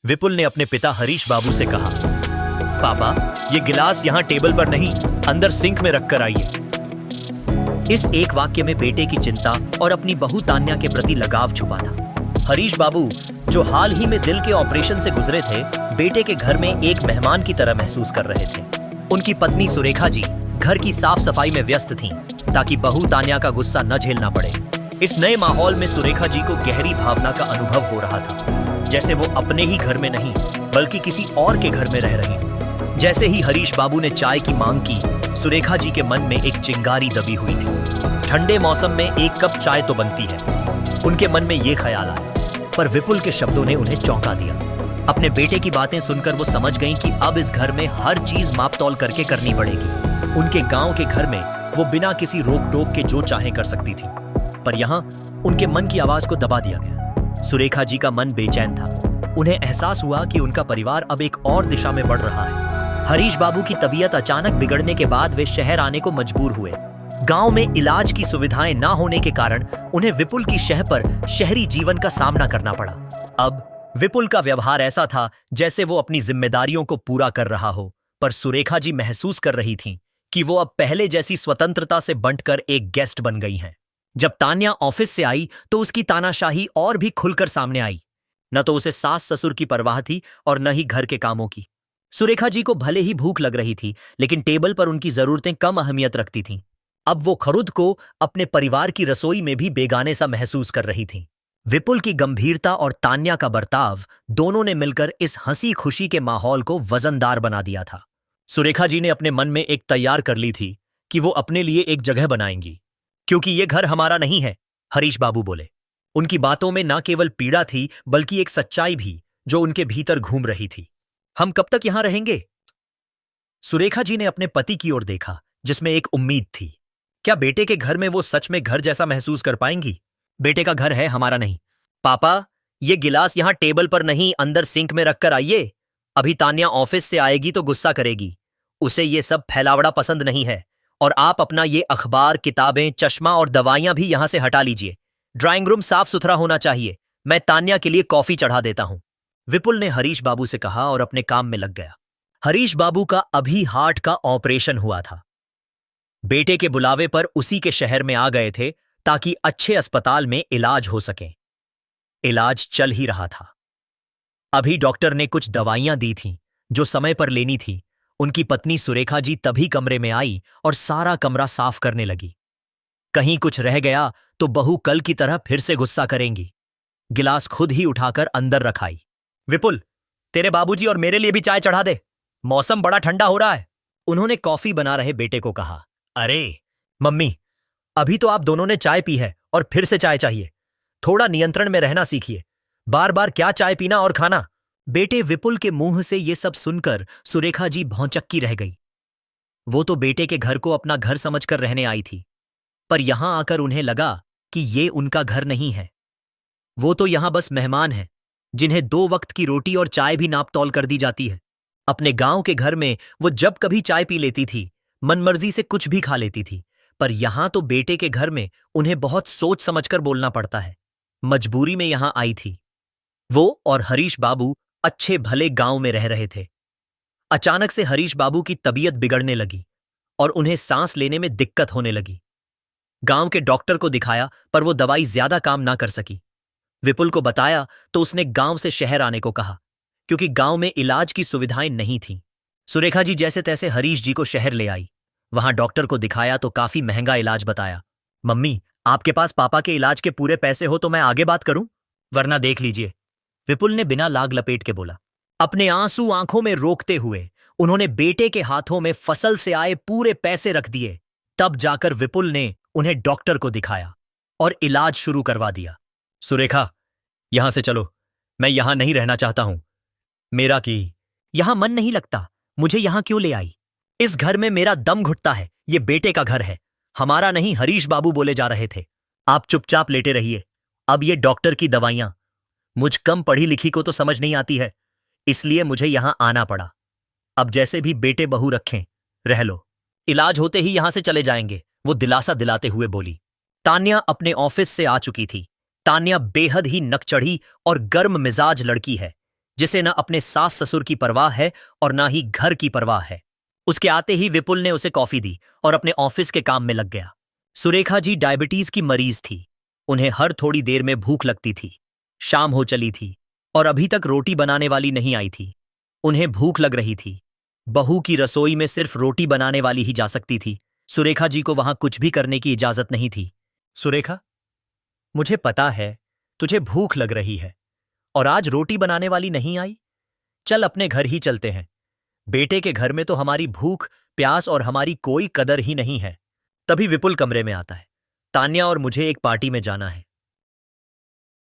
विपुल ने अपने पिता हरीश बाबू से कहा, पापा, ये गिलास यहाँ टेबल पर नहीं, अंदर सिंक में रखकर आइए। इस एक वाक्य में बेटे की चिंता और अपनी बहू तान्या के प्रति लगाव छुपा था। हरीश बाबू, जो हाल ही में दिल के ऑपरेशन से गुजरे थे, बेटे के घर में एक मेहमान की तरह महसूस कर रहे थे। उनकी पत्नी सुरेखा जी घर की साफ सफाई में व्यस्त थीं, ताकि बहू तान्या का गुस्सा न झेलना पड़े। इस नए माहौल में सुरेखा जी को गहरी भावना का अनुभव हो रहा था, जैसे वो अपने ही घर में नहीं बल्कि किसी और के घर में रह रही। जैसे ही हरीश बाबू ने चाय की मांग की, सुरेखा जी के मन में एक चिंगारी दबी हुई थी। ठंडे मौसम में एक कप चाय तो बनती है, उनके मन में ये ख्याल आया। पर विपुल के शब्दों ने उन्हें चौंका दिया। अपने बेटे की बातें सुनकर वो समझ गईं कि अब इस घर में हर चीज मापतौल करके करनी पड़ेगी। उनके गांव के घर में वो बिना किसी रोक टोक के जो चाहे कर सकती थी, पर यहाँ उनके मन की आवाज को दबा दिया गया। सुरेखा जी का मन बेचैन था। उन्हें एहसास हुआ कि उनका परिवार अब एक और दिशा में बढ़ रहा है। हरीश बाबू की तबीयत अचानक बिगड़ने के बाद वे शहर आने को मजबूर हुए। गांव में इलाज की सुविधाएं ना होने के कारण उन्हें विपुल की शह पर शहरी जीवन का सामना करना पड़ा। अब विपुल का व्यवहार ऐसा था जैसे वो अपनी जिम्मेदारियों को पूरा कर रहा हो, पर सुरेखा जी महसूस कर रही थीं कि वो अब पहले जैसी स्वतंत्रता से बंटकर एक गेस्ट बन गई हैं। जब तान्या ऑफिस से आई तो उसकी तानाशाही और भी खुलकर सामने आई। न तो उसे सास ससुर की परवाह थी और न ही घर के कामों की। सुरेखा जी को भले ही भूख लग रही थी, लेकिन टेबल पर उनकी जरूरतें कम अहमियत रखती थीं। अब वो खुद को अपने परिवार की रसोई में भी बेगाने सा महसूस कर रही थीं। विपुल की गंभीरता और तान्या का बर्ताव दोनों ने मिलकर इस हंसी खुशी के माहौल को वजनदार बना दिया था। सुरेखा जी ने अपने मन में एक तैयार कर ली थी कि वो अपने लिए एक जगह बनाएंगी, क्योंकि ये घर हमारा नहीं है, हरीश बाबू बोले। उनकी बातों में न केवल पीड़ा थी बल्कि एक सच्चाई भी जो उनके भीतर घूम रही थी। हम कब तक यहां रहेंगे? सुरेखा जी ने अपने पति की ओर देखा, जिसमें एक उम्मीद थी। क्या बेटे के घर में वो सच में घर जैसा महसूस कर पाएंगी? बेटे का घर है, हमारा नहीं। पापा, ये गिलास यहां टेबल पर नहीं, अंदर सिंक में रखकर आइए। अभी तान्या ऑफिस से आएगी तो गुस्सा करेगी। उसे ये सब फैलावड़ा पसंद नहीं है। और आप अपना ये अखबार, किताबें, चश्मा और दवाइयां भी यहां से हटा लीजिए। ड्राइंग रूम साफ सुथरा होना चाहिए। मैं तान्या के लिए कॉफी चढ़ा देता हूं। विपुल ने हरीश बाबू से कहा और अपने काम में लग गया। हरीश बाबू का अभी हार्ट का ऑपरेशन हुआ था। बेटे के बुलावे पर उसी के शहर में आ गए थे ताकि अच्छे अस्पताल में इलाज हो सके। इलाज चल ही रहा था। अभी डॉक्टर ने कुछ दवाइयां दी थीं जो समय पर लेनी थी। उनकी पत्नी सुरेखा जी तभी कमरे में आई और सारा कमरा साफ करने लगी। कहीं कुछ रह गया तो बहू कल की तरह फिर से गुस्सा करेंगी। गिलास खुद ही उठाकर अंदर रखाई। विपुल, तेरे बाबूजी और मेरे लिए भी चाय चढ़ा दे। मौसम बड़ा ठंडा हो रहा है। उन्होंने कॉफी बना रहे बेटे को कहा। अरे मम्मी, अभी तो आप दोनों ने चाय पी है और फिर से चाय चाहिए। थोड़ा नियंत्रण में रहना सीखिए। बार बार क्या चाय पीना और खाना। बेटे विपुल के मुंह से ये सब सुनकर सुरेखा जी भौंचक्की रह गई। वो तो बेटे के घर को अपना घर समझकर रहने आई थी, पर यहां आकर उन्हें लगा कि ये उनका घर नहीं है। वो तो यहां बस मेहमान हैं, जिन्हें 2 वक्त की रोटी और चाय भी नापतौल कर दी जाती है। अपने गांव के घर में वो जब कभी चाय पी लेती थी, मनमर्जी से कुछ भी खा लेती थी, पर यहां तो बेटे के घर में उन्हें बहुत सोच समझकर बोलना पड़ता है। मजबूरी में यहां आई थी। वो और हरीश बाबू अच्छे भले गांव में रह रहे थे। अचानक से हरीश बाबू की तबीयत बिगड़ने लगी और उन्हें सांस लेने में दिक्कत होने लगी। गांव के डॉक्टर को दिखाया, पर वो दवाई ज्यादा काम ना कर सकी। विपुल को बताया तो उसने गांव से शहर आने को कहा, क्योंकि गांव में इलाज की सुविधाएं नहीं थीं। सुरेखा जी जैसे तैसे हरीश जी को शहर ले आई। वहां डॉक्टर को दिखाया तो काफी महंगा इलाज बताया। मम्मी, आपके पास पापा के इलाज के पूरे पैसे हो तो मैं आगे बात करूं, वरना देख लीजिए, विपुल ने बिना लाग लपेट के बोला। अपने आंसू आंखों में रोकते हुए उन्होंने बेटे के हाथों में फसल से आए पूरे पैसे रख दिए। तब जाकर विपुल ने उन्हें डॉक्टर को दिखाया और इलाज शुरू करवा दिया। सुरेखा, यहां से चलो, मैं यहां नहीं रहना चाहता हूं। मेरा की यहां मन नहीं लगता। मुझे यहां क्यों ले आई? इस घर में मेरा दम घुटता है। ये बेटे का घर है, हमारा नहीं, हरीश बाबू बोले जा रहे थे। आप चुपचाप लेटे रहिए। अब ये डॉक्टर की दवाइयां मुझ कम पढ़ी लिखी को तो समझ नहीं आती है, इसलिए मुझे यहां आना पड़ा। अब जैसे भी बेटे बहू रखें, रह लो। इलाज होते ही यहां से चले जाएंगे, वो दिलासा दिलाते हुए बोली। तान्या अपने ऑफिस से आ चुकी थी। तान्या बेहद ही नकचढ़ी और गर्म मिजाज लड़की है। जिसे न अपने सास ससुर की परवाह है और ना ही घर की परवाह है। उसके आते ही विपुल ने उसे कॉफी दी और अपने ऑफिस के काम में लग गया। सुरेखा जी डायबिटीज की मरीज थी। उन्हें हर थोड़ी देर में भूख लगती थी। शाम हो चली थी और अभी तक रोटी बनाने वाली नहीं आई थी। उन्हें भूख लग रही थी। बहू की रसोई में सिर्फ रोटी बनाने वाली ही जा सकती थी। सुरेखा जी को वहां कुछ भी करने की इजाजत नहीं थी। सुरेखा, मुझे पता है तुझे भूख लग रही है और आज रोटी बनाने वाली नहीं आई। चल अपने घर ही चलते हैं। बेटे के घर में तो हमारी भूख प्यास और हमारी कोई कदर ही नहीं है। तभी विपुल कमरे में आता है। तान्या और मुझे एक पार्टी में जाना है।